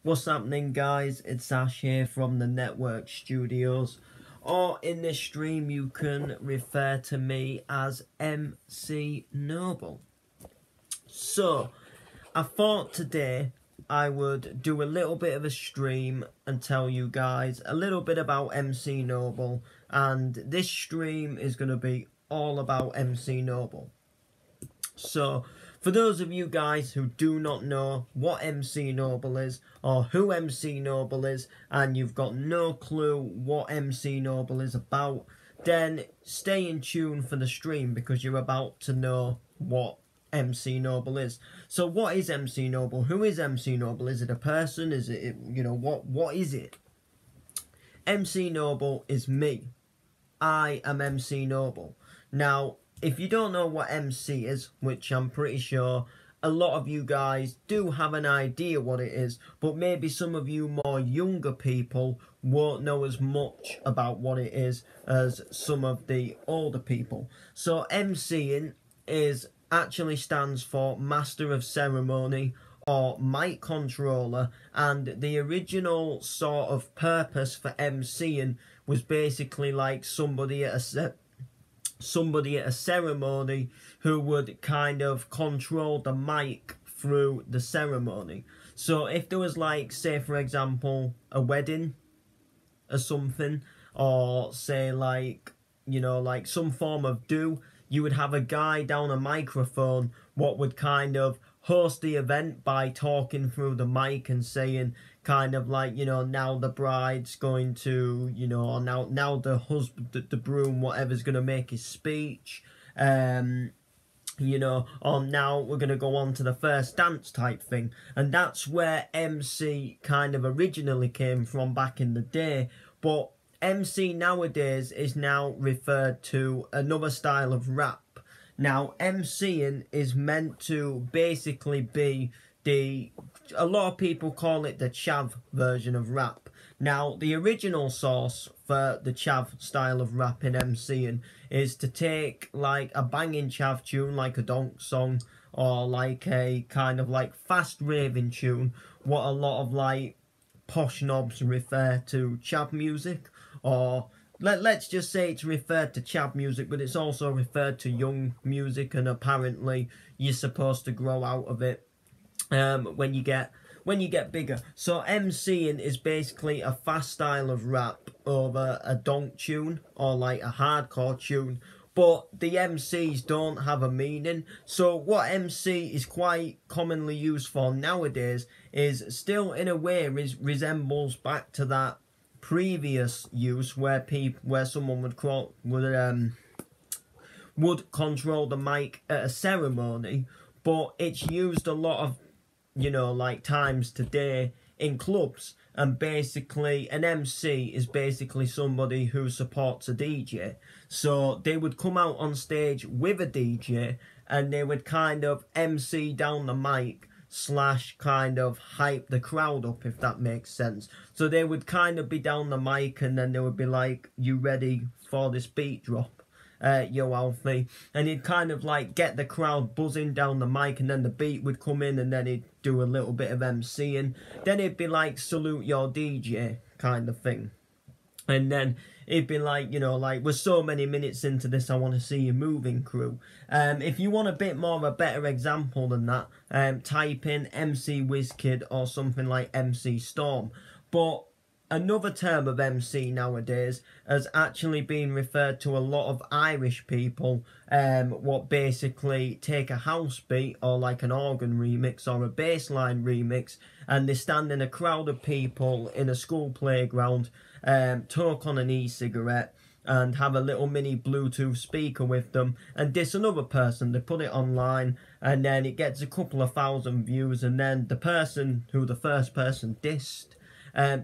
What's happening, guys? It's Ash here from the Network Studios, or in this stream you can refer to me as MC Noble. So I thought today I would do a little bit of a stream and tell you guys a little bit about MC Noble, and this stream is going to be all about MC Noble. So, for those of you guys who do not know what MC Noble is, or who MC Noble is, and you've got no clue what MC Noble is about, then stay in tune for the stream because you're about to know what MC Noble is. So what is MC Noble? Who is MC Noble? Is it a person? Is it, what is it? MC Noble is me. I am MC Noble. Now, if you don't know what MC is, which I'm pretty sure a lot of you guys do have an idea what it is, but maybe some of you more younger people won't know as much about what it is as some of the older people. So MCing actually stands for Master of Ceremony or Mic Controller, and the original sort of purpose for MCing was basically like somebody at a ceremony who would kind of control the mic through the ceremony. So if there was, like, say for example, a wedding or something, or say like, like some form of do, you would have a guy down a microphone what would kind of host the event by talking through the mic and saying kind of like, now the bride's going to, or now the husband, the groom, whatever's going to make his speech, or now we're going to go on to the first dance type thing. And that's where MC kind of originally came from back in the day. But MC nowadays is now referred to another style of rap. Now, MCing is meant to basically be a lot of people call it the chav version of rap. Now, the original source for the chav style of rap in MCing is to take like a banging chav tune, like a donk song, or like a kind of like fast raving tune, what a lot of like posh knobs refer to chav music, or let's just say it's referred to chav music, but it's also referred to young music, and apparently you're supposed to grow out of it when you get bigger. So MCing is basically a fast style of rap over a donk tune or like a hardcore tune, but the MCs don't have a meaning. So what MC is quite commonly used for nowadays is still in a way resembles back to that previous use where someone would control the mic at a ceremony, but it's used a lot of like times today in clubs. And basically an MC is basically somebody who supports a DJ. So they would come out on stage with a DJ and they would kind of MC down the mic / kind of hype the crowd up, if that makes sense. So they would kind of be down the mic and then they would be like, you ready for this beat drop? Yo Alfie, and he'd kind of like get the crowd buzzing down the mic, and then the beat would come in and then he'd do a little bit of MCing. Then it'd be like salute your DJ kind of thing. And then it'd be like, like, we're so many minutes into this, I want to see you moving, crew. If you want a bit more of a better example than that, type in MC Wizkid or something like MC Storm. But another term of MC nowadays has actually been referred to a lot of Irish people, what basically take a house beat or like an organ remix or a bassline remix, and they stand in a crowd of people in a school playground, talk on an e-cigarette and have a little mini Bluetooth speaker with them and diss another person. They put it online and then it gets a couple of thousand views, and then the person who the first person dissed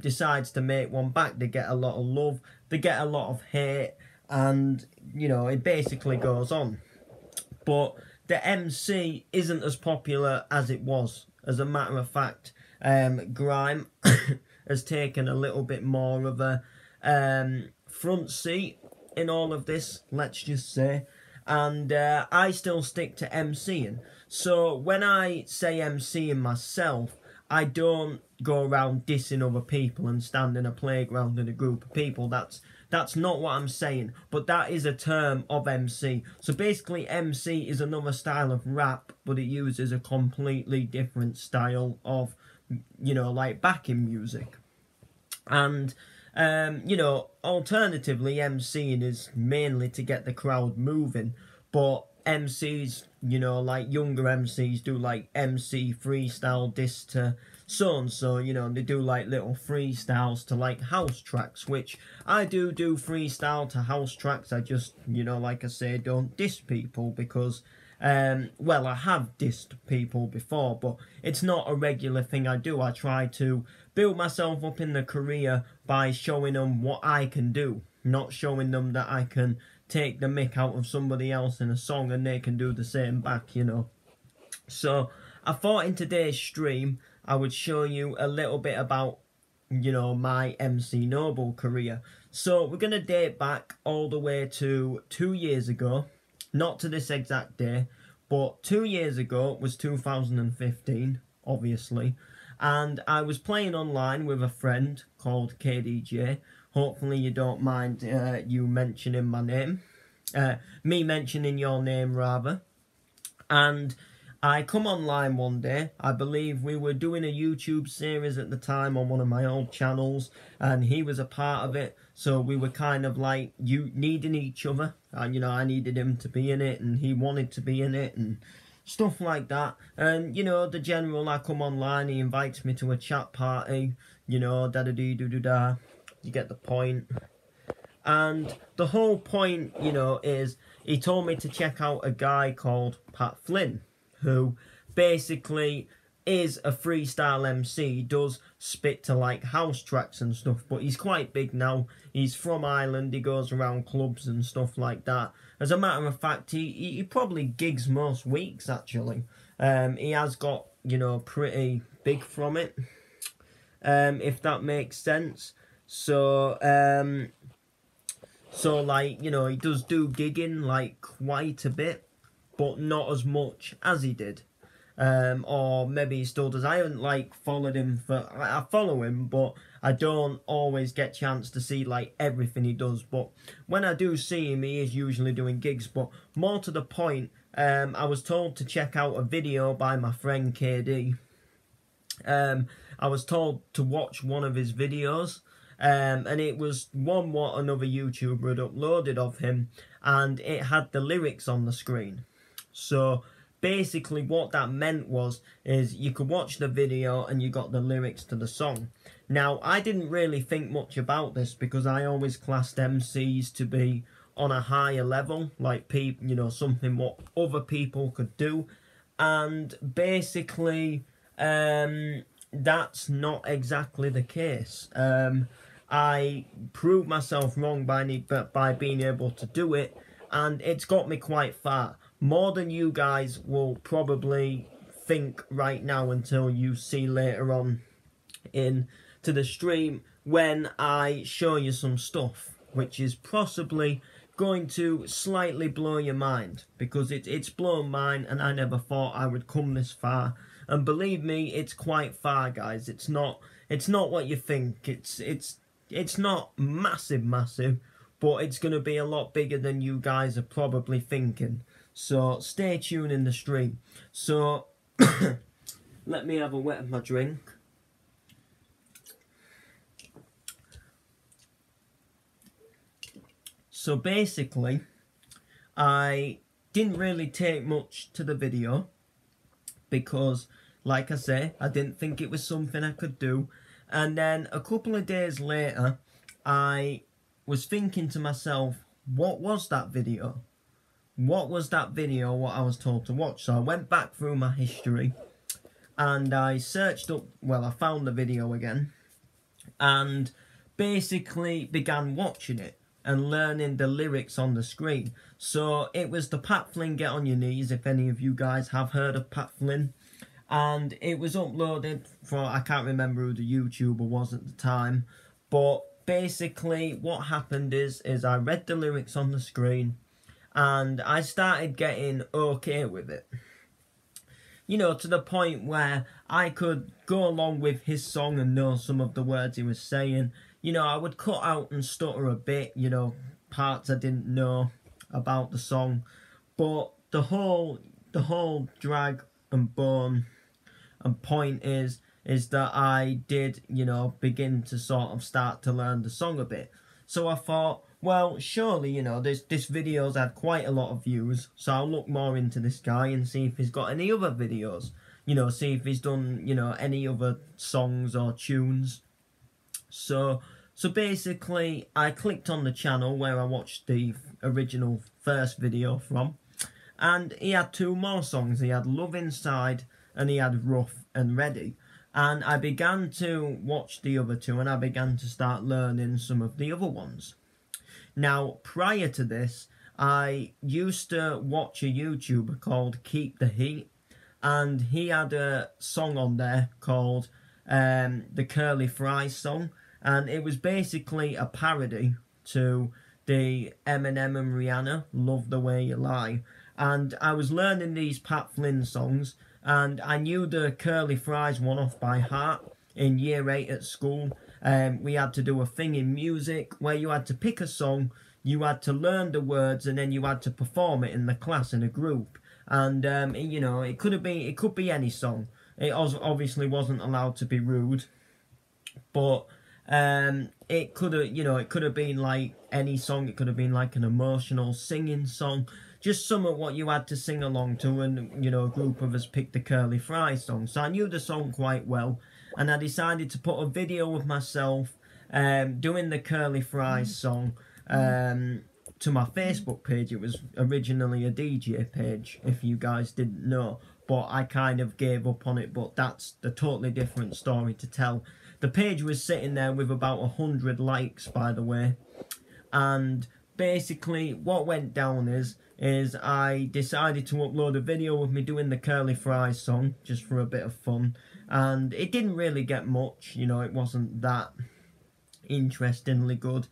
decides to make one back. They get a lot of love, they get a lot of hate, and it basically goes on. But the MC isn't as popular as it was. As a matter of fact, grime has taken a little bit more of a front seat in all of this, let's just say, and I still stick to MCing. So when I say MCing myself, I don't go around dissing other people and stand in a playground in a group of people. That's not what I'm saying, but that is a term of MC. So basically MC is another style of rap, but it uses a completely different style of, you know, like backing music. And you know, alternatively, MCing is mainly to get the crowd moving, but MCs, you know, like younger MCs do like MC freestyle diss to so and so, you know, they do like little freestyles to like house tracks, which I do freestyle to house tracks. I just, you know, like I say, don't diss people because well, I have dissed people before, but it's not a regular thing I do. I try to build myself up in the career by showing them what I can do, not showing them that I can take the mick out of somebody else in a song and they can do the same back, you know. So I thought in today's stream I would show you a little bit about, you know, my MC Noble career. So we're going to date back all the way to 2 years ago. Not to this exact day, but 2 years ago was 2015, obviously. And I was playing online with a friend called KDJ. Hopefully you don't mind you mentioning my name. Me mentioning your name, rather. And I come online one day. I believe we were doing a YouTube series at the time on one of my old channels, and he was a part of it. So we were kind of like needing each other. And, you know, I needed him to be in it, and he wanted to be in it, and stuff like that. And, you know, the general, I come online, he invites me to a chat party, you know, da-da-dee-doo-doo-da. You get the point. And the whole point, you know, is he told me to check out a guy called Pat Flynn, who basically is a freestyle MC. He does spit to like house tracks and stuff, but he's quite big now. He's from Ireland, he goes around clubs and stuff like that. As a matter of fact, he probably gigs most weeks, actually. He has got, you know, pretty big from it, if that makes sense. So, like, you know, he does do gigging, like, quite a bit, but not as much as he did. Or maybe he still does. I haven't, like, followed him for... I follow him, but I don't always get chance to see, like, everything he does. But when I do see him, he is usually doing gigs. But more to the point, I was told to check out a video by my friend KD. I was told to watch one of his videos. And it was one what another YouTuber had uploaded of him, and it had the lyrics on the screen. So basically what that meant is you could watch the video and you got the lyrics to the song. Now, I didn't really think much about this because I always classed MCs to be on a higher level, like people, you know, something what other people could do. And basically, that's not exactly the case. I proved myself wrong by being able to do it, and it's got me quite far. More than you guys will probably think right now until you see later on into the stream when I show you some stuff, which is possibly going to slightly blow your mind, because it's blown mine and I never thought I would come this far. And believe me, it's quite far, guys. It's not what you think. It's not massive, but it's going to be a lot bigger than you guys are probably thinking. So stay tuned in the stream. So let me have a wet of my drink. So basically, I didn't really take much to the video because, like I say, I didn't think it was something I could do. And then a couple of days later, I was thinking to myself, what was that video? What was that video what I was told to watch? So I went back through my history and I searched up, well, I found the video again and basically began watching it and learning the lyrics on the screen. So it was the Pat Flynn Get On Your Knees, if any of you guys have heard of Pat Flynn. And it was uploaded for, I can't remember who the YouTuber was at the time, but basically what happened is I read the lyrics on the screen and I started getting okay with it. you know, to the point where I could go along with his song and know some of the words he was saying. You know, I would cut out and stutter a bit, you know, parts I didn't know about the song. But the whole drag and bone and point is that I did, you know, begin to sort of start to learn the song a bit. So I thought, well, surely, you know, this video's had quite a lot of views, so I'll look more into this guy and see if he's got any other videos. You know, see if he's done, you know, any other songs or tunes. So basically, I clicked on the channel where I watched the original first video from, and he had two more songs. He had Love Inside and he had Rough and Ready. And I began to watch the other two and I began to start learning some of the other ones. Now, prior to this, I used to watch a YouTuber called Keep the Heat, and he had a song on there called the Curly Fries song, and it was basically a parody to the Eminem and Rihanna Love the Way You Lie. And I was learning these Pat Flynn songs, and I knew the Curly Fries one off by heart in year 8 at school. We had to do a thing in music where you had to pick a song, you had to learn the words, and then you had to perform it in the class in a group. And you know, it could be any song. It obviously wasn't allowed to be rude, but it could have been like any song. It could have been like an emotional singing song, just some of what you had to sing along to, and, you know, a group of us picked the Curly Fries song. So I knew the song quite well, and I decided to put a video of myself doing the Curly Fries song to my Facebook page. It was originally a DJ page, if you guys didn't know, but I kind of gave up on it, but that's a totally different story to tell. The page was sitting there with about 100 likes, by the way, and basically what went down is I decided to upload a video of me doing the Curly Fries song, just for a bit of fun, and it didn't really get much, you know, it wasn't that interestingly good,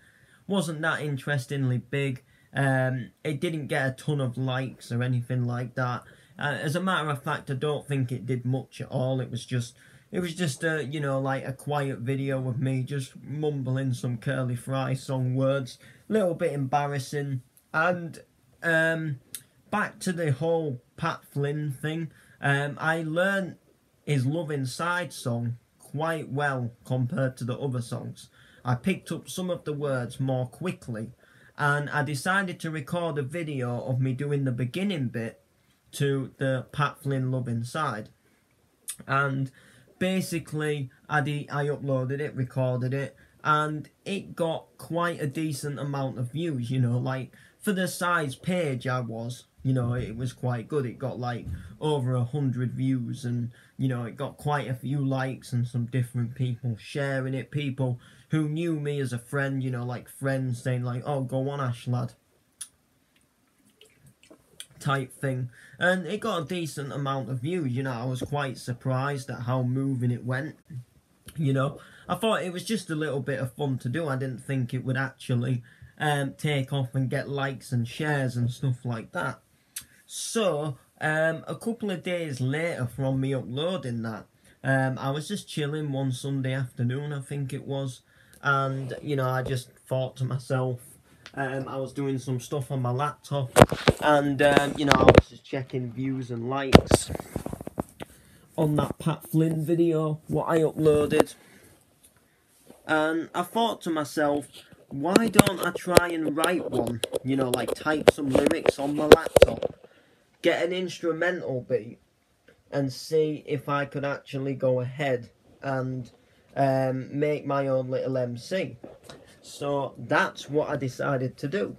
wasn't that interestingly big, it didn't get a ton of likes or anything like that. As a matter of fact, I don't think it did much at all. It was just a, you know, like a quiet video of me just mumbling some Curly Fries song words, little bit embarrassing. And back to the whole Pat Flynn thing, I learned his Love Inside song quite well compared to the other songs. I picked up some of the words more quickly, and I decided to record a video of me doing the beginning bit to the Pat Flynn Love Inside. And basically, I uploaded it, recorded it, and it got quite a decent amount of views, you know, like, for the size page I was, you know, it was quite good. It got like over 100 views, and, you know, it got quite a few likes and some different people sharing it, people who knew me as a friend, you know, like friends saying like, oh, go on Ash lad, type thing. And it got a decent amount of views, you know. I was quite surprised at how moving it went, you know. I thought it was just a little bit of fun to do. I didn't think it would actually take off and get likes and shares and stuff like that. So a couple of days later from me uploading that, I was just chilling one Sunday afternoon, I think it was, and, you know, I just thought to myself, I was doing some stuff on my laptop, and, you know, I was just checking views and likes on that Pat Flynn video, what I uploaded, and I thought to myself, why don't I try and write one, you know, like type some lyrics on my laptop, get an instrumental beat, and see if I could actually go ahead and make my own little MC. So that's what I decided to do.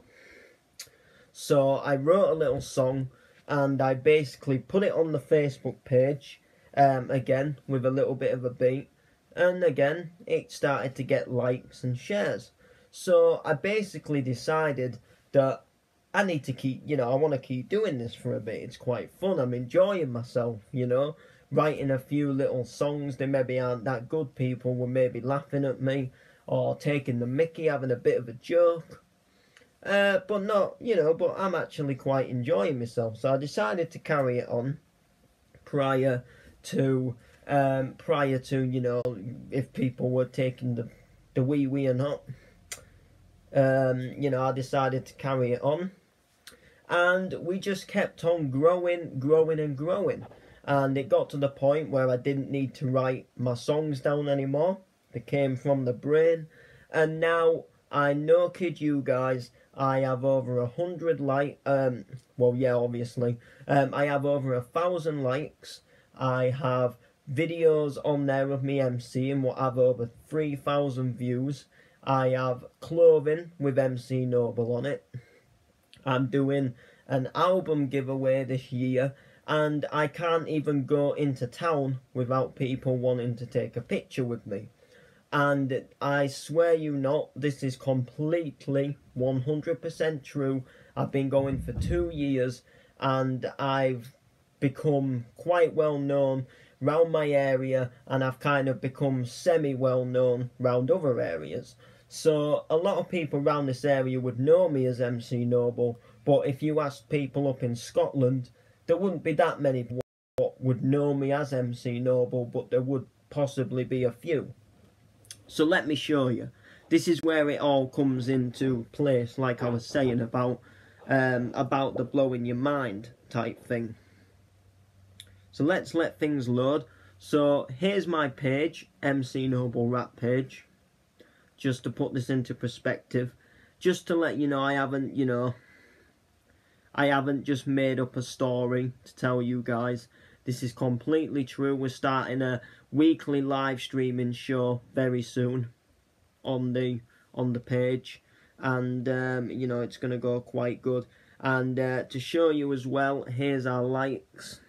So I wrote a little song, and I basically put it on the Facebook page, again, with a little bit of a beat, and again, it started to get likes and shares. So I basically decided that I need to keep, you know, I want to keep doing this for a bit. It's quite fun. I'm enjoying myself, you know, writing a few little songs. They maybe aren't that good. People were maybe laughing at me or taking the mickey, having a bit of a joke. But not, you know, but I'm actually quite enjoying myself. So I decided to carry it on, prior to you know, if people were taking the wee or not. You know, I decided to carry it on, and we just kept on growing and growing, and it got to the point where I didn't need to write my songs down anymore. They came from the brain, and now I no kid you guys, I have over 100 well, yeah, obviously, I have over 1,000 likes. I have videos on there of me MCing what have over 3,000 views. I have clothing with MC Noble on it. I'm doing an album giveaway this year, and I can't even go into town without people wanting to take a picture with me. And I swear you not, this is completely 100% true. I've been going for 2 years, and I've become quite well known round my area, and I've kind of become semi well known round other areas. So a lot of people around this area would know me as MC Noble, but if you asked people up in Scotland, there wouldn't be that many people that would know me as MC Noble, but there would possibly be a few. So let me show you. This is where it all comes into place, like I was saying about the blowing your mind type thing. So let's let things load. So here's my page, MC Noble Rap page. Just to put this into perspective, just to let you know, I haven't just made up a story to tell you guys. This is completely true. We're starting a weekly live streaming show very soon on the page, and you know, it's gonna go quite good. And to show you as well, here's our likes.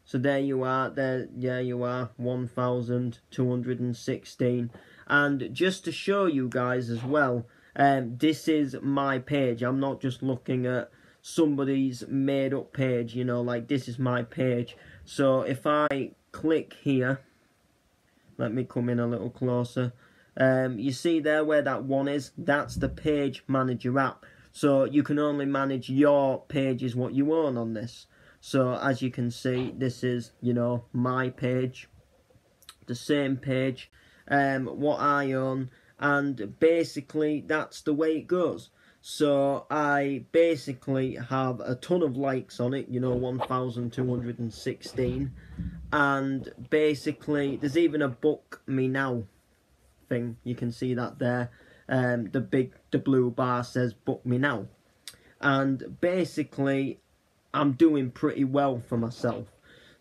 So there you are, yeah you are, 1,216. And just to show you guys as well, this is my page. I'm not just looking at somebody's made up page, you know, like this is my page. So if I click here, let me come in a little closer. You see there where that one is? That's the page manager app. So you can only manage your pages what you own on this. So as you can see, this is, you know, my page, the same page, what I own, and basically that's the way it goes. So I basically have a ton of likes on it, you know, 1,216, and basically there's even a book me now thing. You can see that there. The blue bar says book me now, and basically I'm doing pretty well for myself.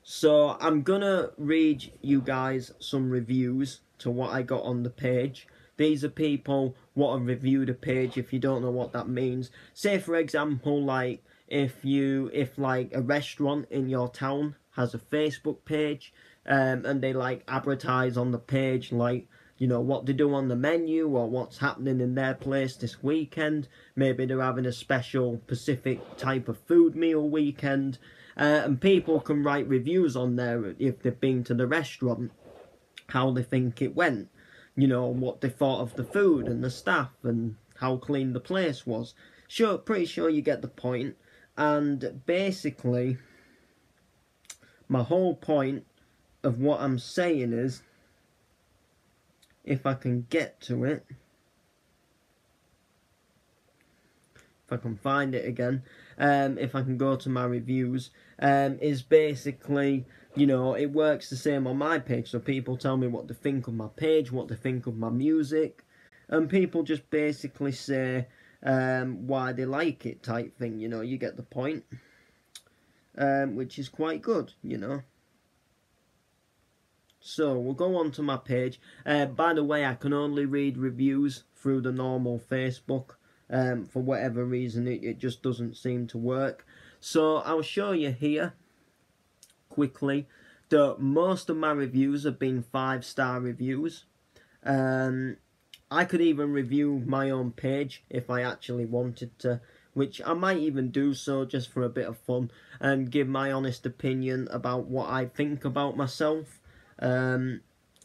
So I'm gonna read you guys some reviews to what I got on the page. These are people what have reviewed a page. If you don't know what that means, say for example, like if like a restaurant in your town has a Facebook page, and they like advertise on the page, like, you know, what they do on the menu or what's happening in their place this weekend. Maybe they're having a special Pacific type of food meal weekend, and people can write reviews on there if they've been to the restaurant, how they think it went, you know, what they thought of the food and the staff and how clean the place was. Sure, pretty sure you get the point. And basically, my whole point of what I'm saying is, if I can get to it, if I can find it again, if I can go to my reviews, is basically, you know, it works the same on my page. So people tell me what they think of my page, what they think of my music, and people just basically say why they like it type thing, you know, you get the point, which is quite good, you know. So we'll go on to my page. By the way, I can only read reviews through the normal Facebook. For whatever reason, it just doesn't seem to work. So I'll show you here quickly that most of my reviews have been 5-star reviews. I could even review my own page if I actually wanted to, which I might even do so just for a bit of fun and give my honest opinion about what I think about myself. You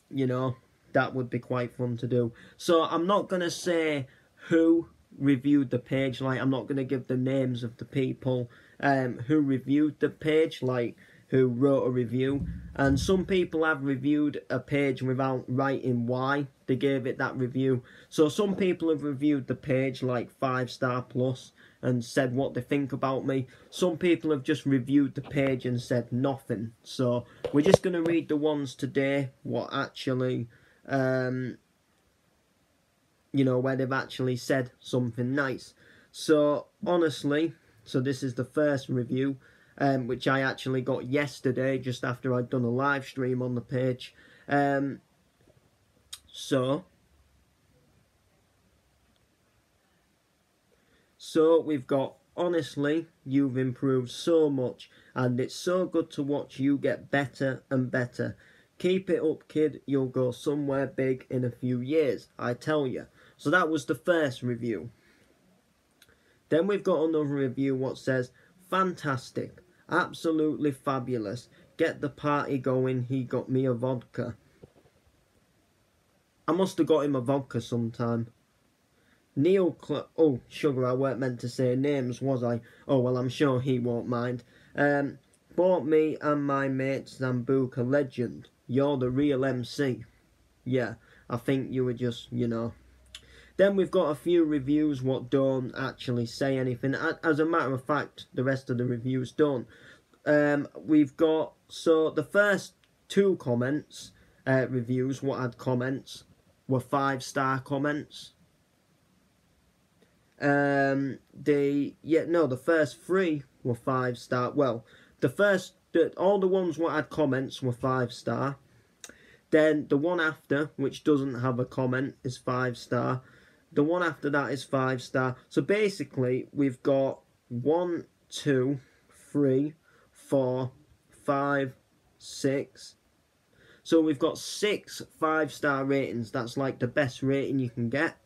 know, that would be quite fun to do. So I'm not going to say who reviewed the page, like I'm not going to give the names of the people who reviewed the page, like who wrote a review. And some people have reviewed a page without writing why they gave it that review. So some people have reviewed the page like 5-star plus and said what they think about me. Some people have just reviewed the page and said nothing. So we're just going to read the ones today what actually you know, where they've actually said something nice. So honestly, so this is the first review, which I actually got yesterday just after I'd done a live stream on the page. So we've got, honestly, you've improved so much and it's so good to watch you get better and better. Keep it up, kid. You'll go somewhere big in a few years, I tell you. So that was the first review. Then we've got another review what says, fantastic, absolutely fabulous. Get the party going, he got me a vodka. I must have got him a vodka sometime. Oh, sugar, I weren't meant to say names, was I? Oh, well, I'm sure he won't mind. Bought me and my mate Zambuca Legend. You're the real MC. Yeah, I think you were just, you know. Then we've got a few reviews what don't actually say anything. As a matter of fact, the rest of the reviews don't. We've got, so the first two comments, reviews, what had comments, were 5-star comments. The first three were 5-star. Well, all the ones what had comments were 5-star. Then the one after, which doesn't have a comment, is 5-star. The one after that is 5-star. So basically, we've got 1, 2, 3, 4, 5, 6. So we've got 6 5-star ratings. That's like the best rating you can get.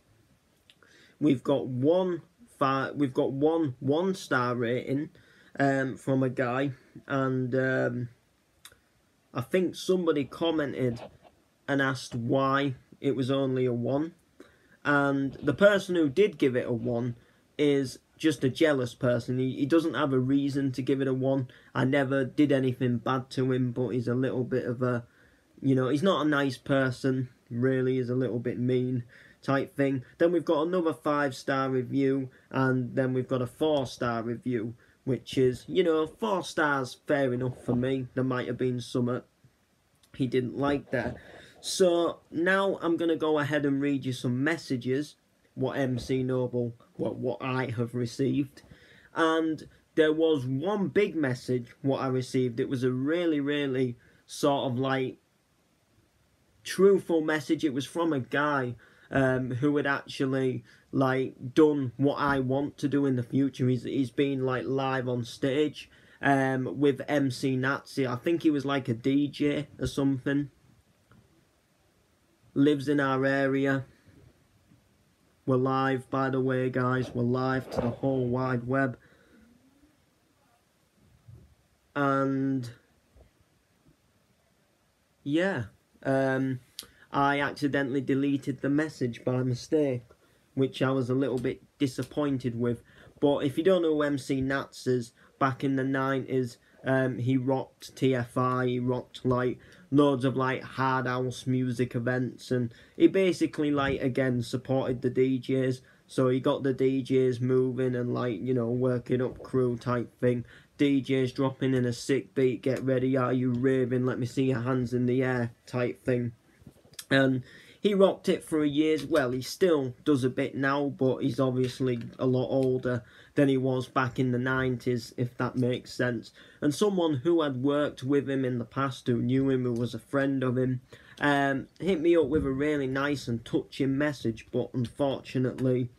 We've got one 1-star rating from a guy, and I think somebody commented and asked why it was only a 1. And the person who did give it a 1 is just a jealous person. He doesn't have a reason to give it a 1. I never did anything bad to him, but he's a little bit of a, you know, he's not a nice person, really. He's a little bit mean type thing. Then we've got another 5-star review, and then we've got a 4-star review, which is, you know, 4 stars, fair enough for me. There might have been some he didn't like there. So now I'm going to go ahead and read you some messages, what MC Noble, what I have received. And there was one big message, what I received. It was a really, really sort of like truthful message. It was from a guy who had actually like done what I want to do in the future. He's been like live on stage with MC Nazi. I think he was like a DJ or something. Lives in our area. We're live, by the way, guys. We're live to the whole wide web. And yeah, I accidentally deleted the message by mistake, which I was a little bit disappointed with. But if you don't know who MC Nats is, back in the 90s, he rocked TFI, he rocked like loads of like hard house music events, and he basically like again supported the DJs. So he got the DJs moving and like, you know, working up crew type thing. DJs dropping in a sick beat, get ready, are you raving, let me see your hands in the air type thing. And he rocked it for a year. Well, he still does a bit now, but he's obviously a lot older than he was back in the 90s, if that makes sense. And someone who had worked with him in the past, who knew him, who was a friend of him, hit me up with a really nice and touching message, but unfortunately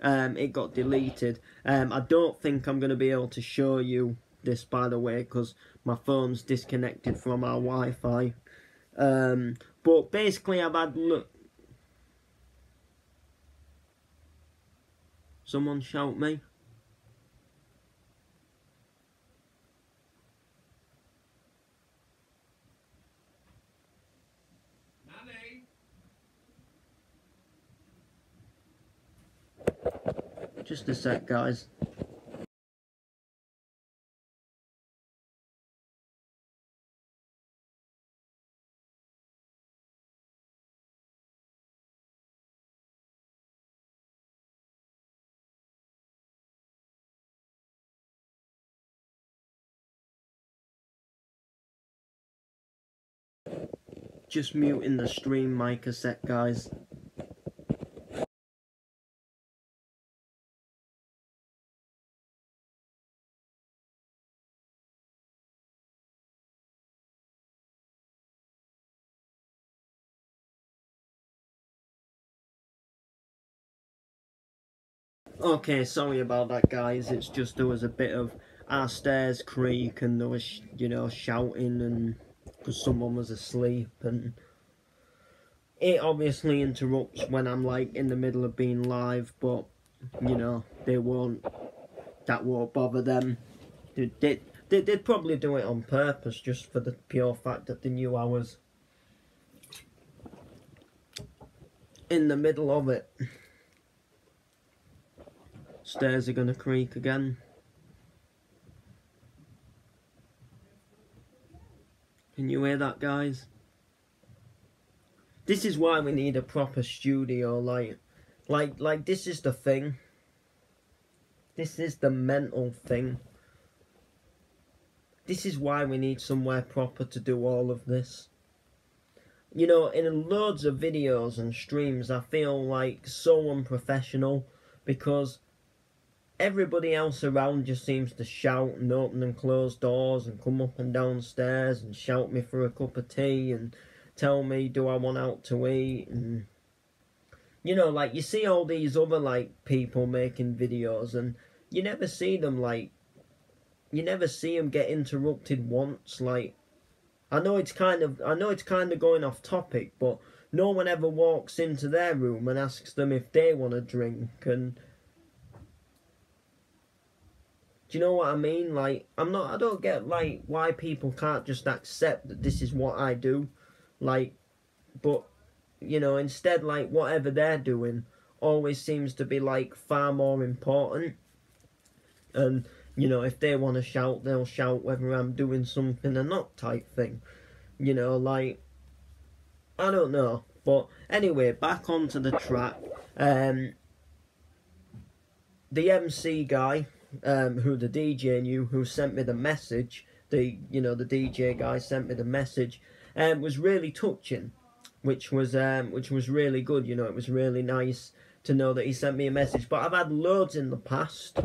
it got deleted. I don't think I'm going to be able to show you this, by the way, because my phone's disconnected from our Wi-Fi. But basically I've had, look, someone shout me. Nanny. Just a sec, guys. Just muting the stream mic a sec, guys. Okay, sorry about that, guys. It's just there was a bit of our stairs creak and there was, you know, shouting and because someone was asleep, and it obviously interrupts when I'm like in the middle of being live, but you know, that won't bother them. They'd probably do it on purpose just for the pure fact that they knew I was in the middle of it. Stairs are gonna creak again. Can you hear that, guys? This is why we need a proper studio, like this is the thing. This is the mental thing. This is why we need somewhere proper to do all of this. You know, in loads of videos and streams, I feel like so unprofessional because everybody else around just seems to shout and open and close doors and come up and down stairs and shout me for a cup of tea and tell me, do I want out to eat? And you know, like, you see all these other, like, people making videos and you never see them, like, you never see them get interrupted once. Like, I know it's kind of going off topic, but no one ever walks into their room and asks them if they want a drink. And do you know what I mean? Like, I don't get, like, why people can't just accept that this is what I do. Like, but, you know, instead, like, whatever they're doing always seems to be, like, far more important. And, you know, if they want to shout, they'll shout whether I'm doing something or not type thing. You know, like, I don't know. But anyway, back onto the track. The MC guy, who the DJ knew, who sent me the message, the DJ guy sent me the message, was really touching, which was really good. You know, it was really nice to know that he sent me a message. But I've had loads in the past,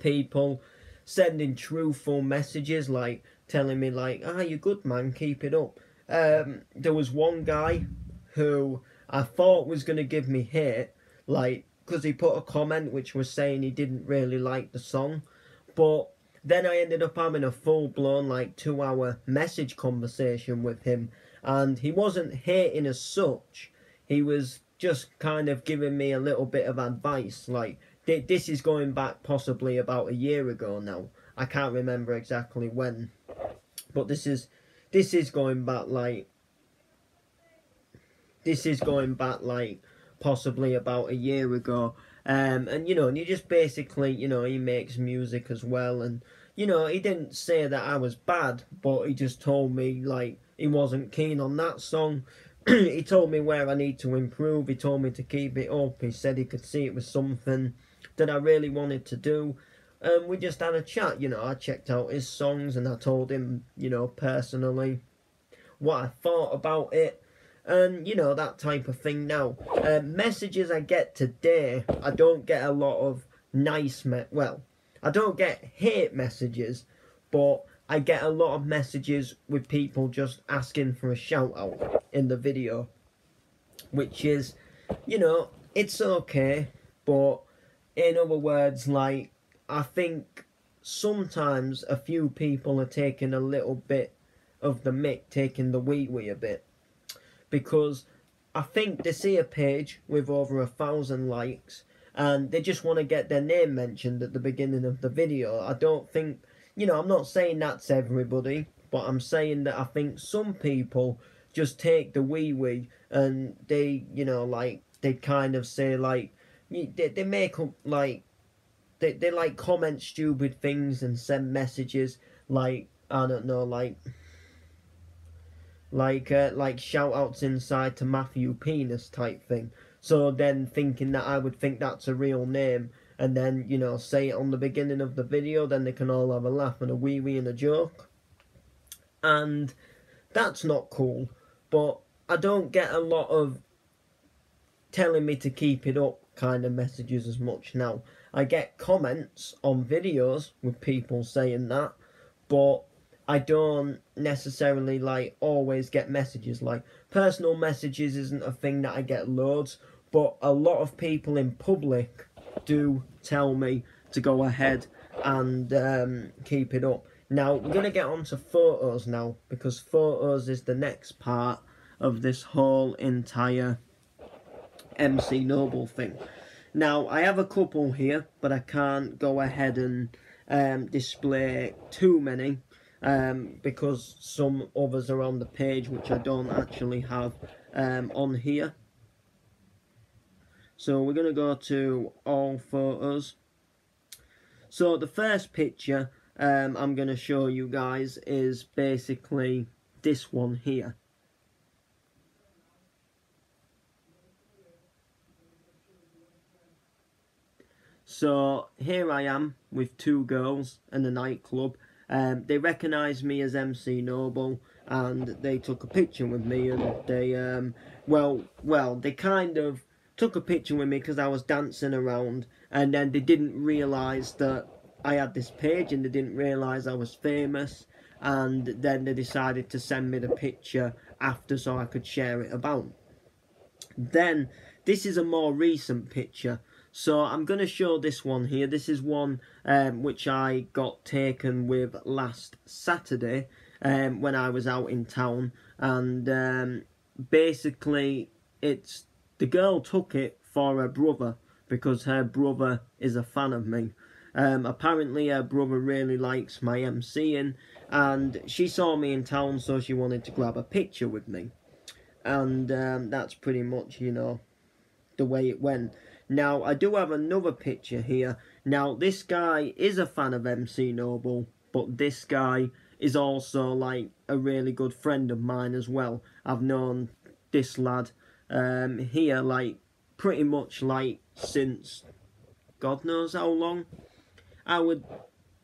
people sending truthful messages, like telling me like, you're good, man, keep it up. There was one guy who I thought was going to give me hate, like, because he put a comment which was saying he didn't really like the song, but then I ended up having a full-blown, like, 2-hour message conversation with him, and he wasn't hating as such. He was just kind of giving me a little bit of advice. Like, this is going back possibly about a year ago now. I can't remember exactly when, but this is going back like possibly about a year ago. And you know, and you just basically, you know, he makes music as well, and you know, he didn't say that I was bad, but he just told me like he wasn't keen on that song. He told me where I need to improve. He told me to keep it up. He said he could see it was something that I really wanted to do. And we just had a chat. You know, I checked out his songs and I told him, you know, personally what I thought about it, and you know, that type of thing. Now, messages I get today, I don't get a lot of nice I don't get hate messages, but I get a lot of messages with people just asking for a shout out in the video, which is, you know, it's okay, but in other words, like, I think sometimes a few people are taking a little bit of the mick, taking the wee a bit, because I think they see a page with over 1,000 likes and they just want to get their name mentioned at the beginning of the video. I don't think, you know, I'm not saying that's everybody, but I'm saying that I think some people just take the wee and they, you know, like, they kind of say, like, they make up, like, they like comment stupid things and send messages, like, I don't know, like shout outs inside to Matthew Penis type thing. So then thinking that I would think that's a real name, and then, you know, say it on the beginning of the video, then they can all have a laugh and a wee and a joke. And that's not cool. but I don't get a lot of telling me to keep it up kind of messages as much now. I get comments on videos with people saying that, but I don't necessarily like always get messages. Like personal messages isn't a thing that I get loads, but a lot of people in public do tell me to go ahead and keep it up. Now we're gonna get on to photos now, because photos is the next part of this whole entire MC Noble thing. Now I have a couple here, but I can't go ahead and display too many because some others are on the page which I don't actually have on here. So we're going to go to all photos. So the first picture I'm going to show you guys is basically this one here. So here I am with two girls in a nightclub. They recognised me as MC Noble, and they took a picture with me, and they they kind of took a picture with me because I was dancing around, and then they didn't realise that I had this page, and they didn't realise I was famous, and then they decided to send me the picture after so I could share it about. Then this is a more recent picture. So I'm going to show this one here. This is one which I got taken with last Saturday when I was out in town. And basically, the girl took it for her brother because her brother is a fan of me. Apparently, her brother really likes my MCing, and she saw me in town, so she wanted to grab a picture with me. And that's pretty much, you know, the way it went. Now, I do have another picture here. Now, this guy is a fan of MC Noble, but this guy is also, like, a really good friend of mine as well. I've known this lad here, like, pretty much, like, since God knows how long. I would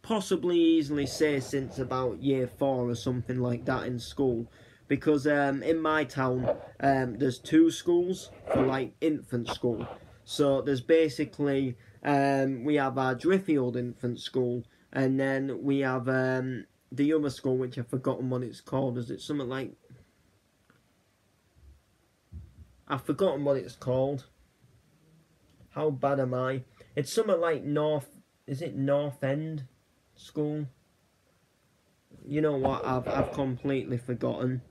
possibly easily say since about year 4 or something like that in school. Because in my town, there's 2 schools for, like, infant school. So there's basically, we have our Driffield Infant School, and then we have the other school, which I've forgotten what it's called. Is it something like... I've forgotten what it's called. How bad am I? It's something like Is it North End School? You know what? I've completely forgotten.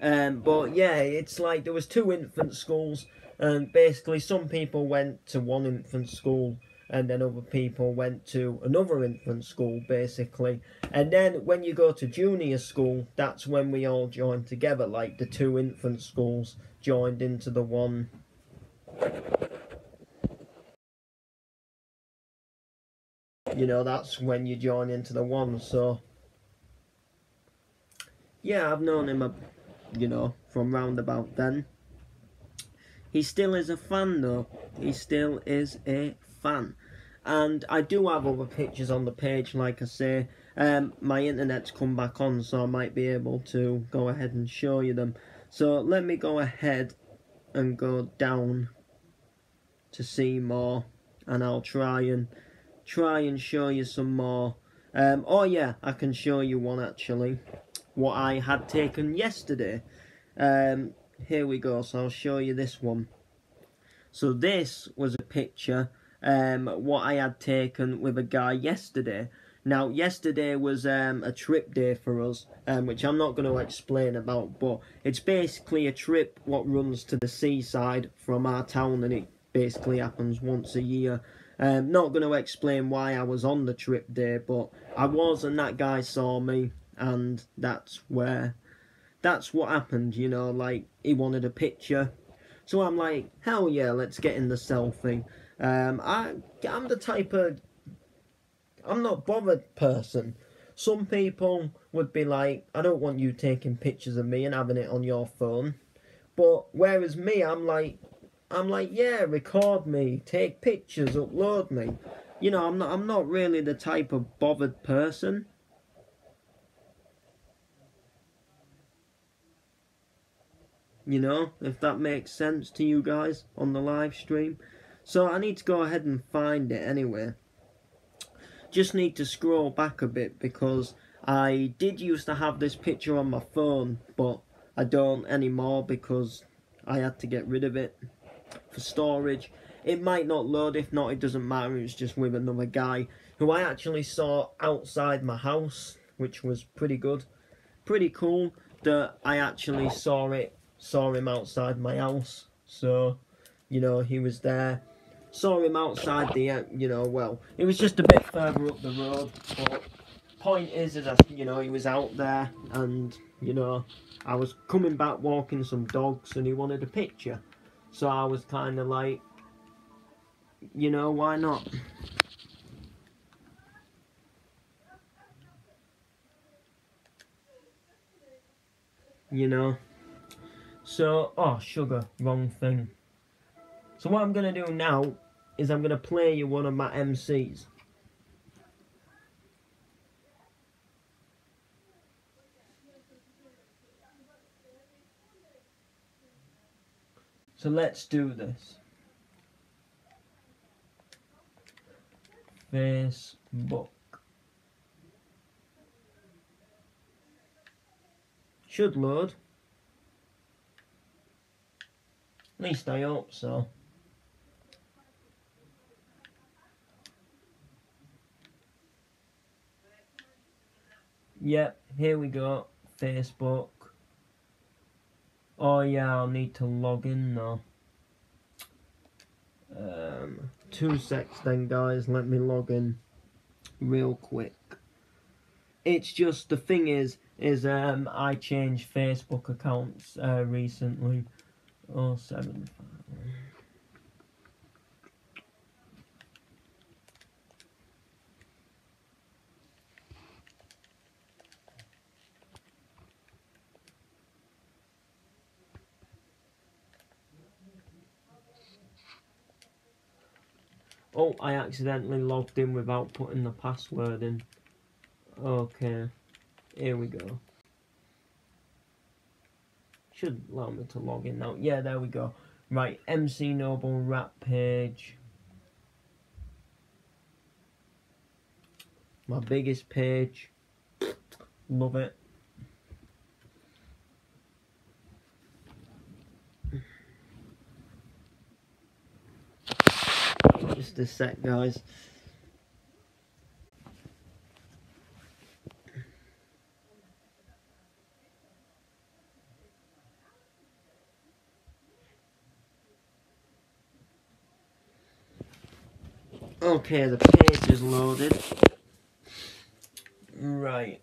But yeah, it's like there was 2 infant schools, and basically some people went to one infant school and then other people went to another infant school, basically. And then when you go to junior school, that's when we all joined together, like the 2 infant schools joined into the one. You know, that's when you join into the one. So yeah, I've known him you know, from round about then. He still is a fan though. He still is a fan. And I do have other pictures on the page, like I say. My internet's come back on, so I might be able to go ahead and show you them. So let me go ahead and go down to see more, and I'll try and show you some more. Oh yeah, I can show you one actually. What I had taken yesterday. Here we go, so I'll show you this one. So this was a picture what I had taken with a guy yesterday. Now yesterday was a trip day for us, which I'm not going to explain about, but it's basically a trip what runs to the seaside from our town, and it basically happens once a year. Not going to explain why I was on the trip day, but I was, and that guy saw me, and that's what happened, you know, like, he wanted a picture. So I'm like, hell yeah, let's get in the selfie. I'm the type of... I'm not bothered person. Some people would be like, I don't want you taking pictures of me and having it on your phone. But whereas me, I'm like, yeah, record me, take pictures, upload me. You know, I'm not really the type of bothered person. you know, if that makes sense to you guys on the live stream. So I need to go ahead and find it anyway. Just need to scroll back a bit because I did used to have this picture on my phone, but I don't anymore because I had to get rid of it for storage. It might not load, if not it doesn't matter, it's just with another guy who I actually saw outside my house, which was pretty good. Pretty cool that I actually saw him outside my house. So, you know, he was there. Saw him outside the, you know, well, it was just a bit further up the road, but point is that, you know, he was out there and, you know, I was coming back walking some dogs and he wanted a picture. So I was kind of like, you know, why not? You know. So, oh, sugar, wrong thing. So what I'm going to do now is I'm going to play you one of my MCs. So let's do this. Facebook. Should load. At least I hope so. Yep, here we go. Facebook. Oh yeah, I'll need to log in now. 2 secs then guys, let me log in real quick. It's just, the thing is I changed Facebook accounts recently. 075. Oh, I accidentally logged in without putting the password in. Okay, here we go. Should allow me to log in now. Yeah, there we go. Right, MC Noble rap page. My biggest page. Love it. Just a sec, guys. Okay, the page is loaded. Right.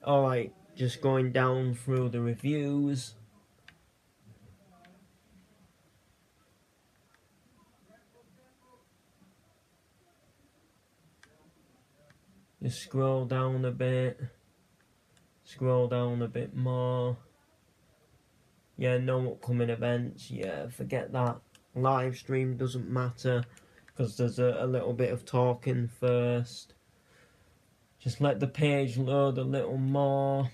Alright, just going down through the reviews. Just scroll down a bit. Scroll down a bit more. Yeah, no upcoming events. Yeah, forget that. Live stream doesn't matter because there's a little bit of talking first. Just let the page load a little more.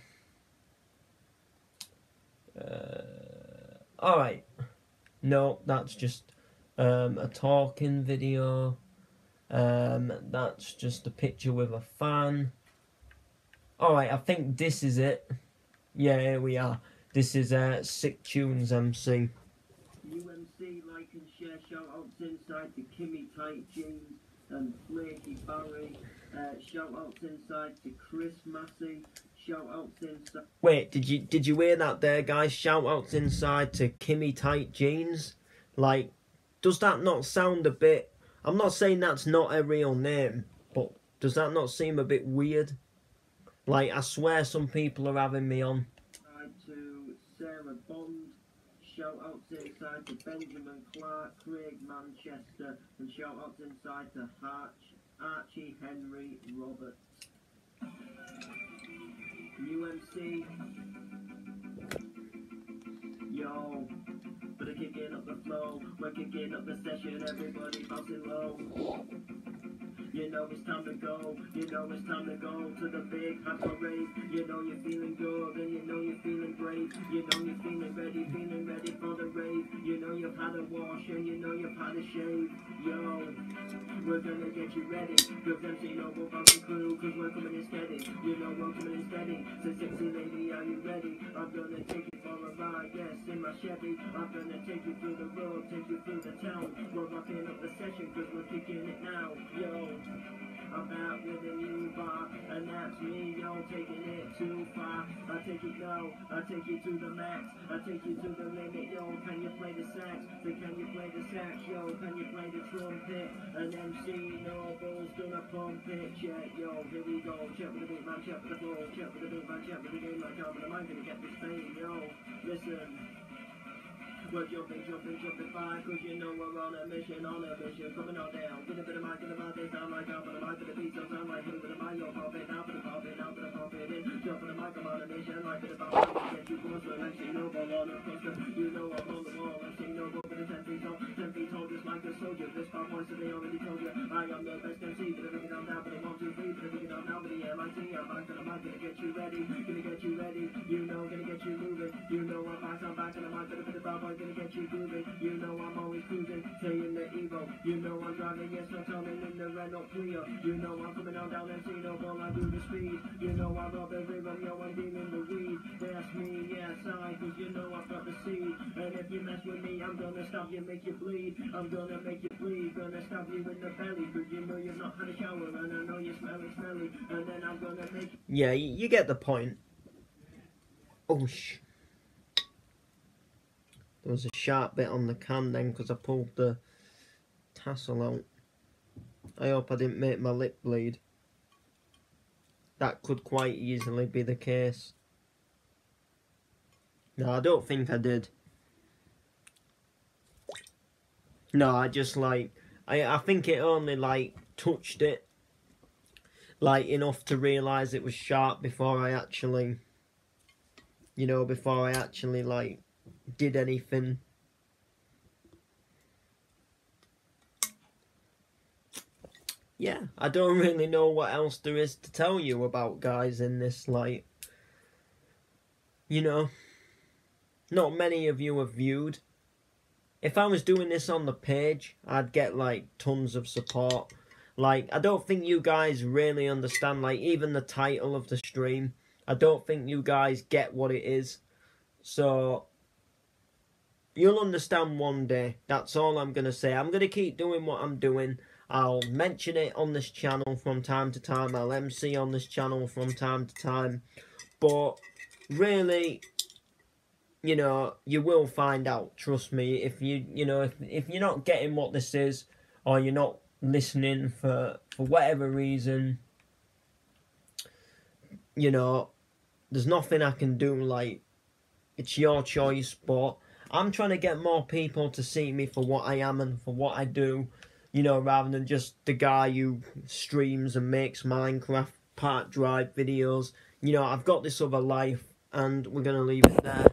Alright. No, that's just a talking video. That's just a picture with a fan. Alright, I think this is it. Yeah, here we are. This is Sick Tunes MC. UMC, like and share, shout outs inside to Kimmy Tight Jeans and Flaky Barry. Shout outs inside to Chris Massey. Shout outs inside. Wait, did you hear that there, guys? Shout outs inside to Kimmy Tight Jeans. Like, does that not sound a bit? I'm not saying that's not a real name, but does that not seem a bit weird? Like, I swear some people are having me on. To Sarah Bond. Shout outs inside to Benjamin Clark, Craig Manchester, and shout outs inside to Archie Henry Roberts. UMC. Yo, we're kicking up the flow, we're kicking up the session, everybody bouncing low. You know it's time to go. You know it's time to go to the big hardcore rave. You know you're feeling good and you know you're feeling great. You know you're feeling ready for the rave. You know you've had a wash and you know you've had a shave. Yo, we're gonna get you ready. Cause MC Noble fucking crew, cause we're coming in steady. You know we're coming in steady. So sexy lady, are you ready? I'm gonna take you for a ride, yes, in my Chevy. I'm gonna take you through the road, take you through the town. We're rocking up the session cause we're kicking it now. Yo, I'm out with a new bar, and that's me, yo, taking it too far. I take it low, I take you to the max, I take you to the limit, yo, can you play the sax? So can you play the sax, yo, can you play the trumpet? And MC Noble's gonna pump it, yeah, yo, here we go. Check with the beat, man, check with the flow, check with the beat, man, check with the game, like I'm gonna get this fame, yo, listen. We're jumping fine, cause you know we're on a mission, coming on down. Get a bit of mic in the mouth, they sound like I'm on the mic, but the beat don't sound like hit with the mic, yo, pop it, now for the pop it, now for the pop it in. Jump on the mic, I'm on a mission, like it about to get you closer, like MC Noble on a coaster. You know I'm on the wall, MC Noble for the 10 feet tall, just like a soldier. This part points, so they already told you, I am the best MC, but I'm bringing on now, but I'm 1, 2, 3, but I'm bringing on now, but the MIT, I'm back on the mic, gonna get you ready, you know, gonna get you moving, you know I'm back on the mic, gonna put the ball, gonna get you moving. You know I'm always cruising, saying the Evo. You know I'm driving, yes, I'm coming in the Renault Clio. You know I'm coming on down and see no ball, I do the speed. You know I'm up the rhythm, yo, I'm dealing the weed. That's me, yes, cause you know I've got the seed. And if you mess with me, I'm gonna stop you, make you bleed. I'm gonna make you bleed, gonna stab you in the belly. Cause you know you've not had a shower, and I know you're smelly. And then I'm gonna make... Yeah, you get the point. Oh, there was a sharp bit on the can then because I pulled the tassel out. I hope I didn't make my lip bleed. That could quite easily be the case. No, I don't think I did. No, I just like... I think it only like touched it. Like enough to realise it was sharp before I actually... You know, before I actually like... did anything. Yeah, I don't really know what else there is to tell you about, guys, in this light. You know, not many of you have viewed. If I was doing this on the page, I'd get like tons of support. Like, I don't think you guys really understand, like, even the title of the stream. I don't think you guys get what it is. So... you'll understand one day. That's all I'm going to say. I'm going to keep doing what I'm doing. I'll mention it on this channel from time to time. I'll MC on this channel from time to time. But really, you know, you will find out. Trust me. If you know, if you're not getting what this is, or you're not listening for whatever reason, you know, there's nothing I can do. Like, it's your choice, but I'm trying to get more people to see me for what I am and for what I do, you know, rather than just the guy who streams and makes Minecraft Park Drive videos. You know, I've got this other life, and we're going to leave it there.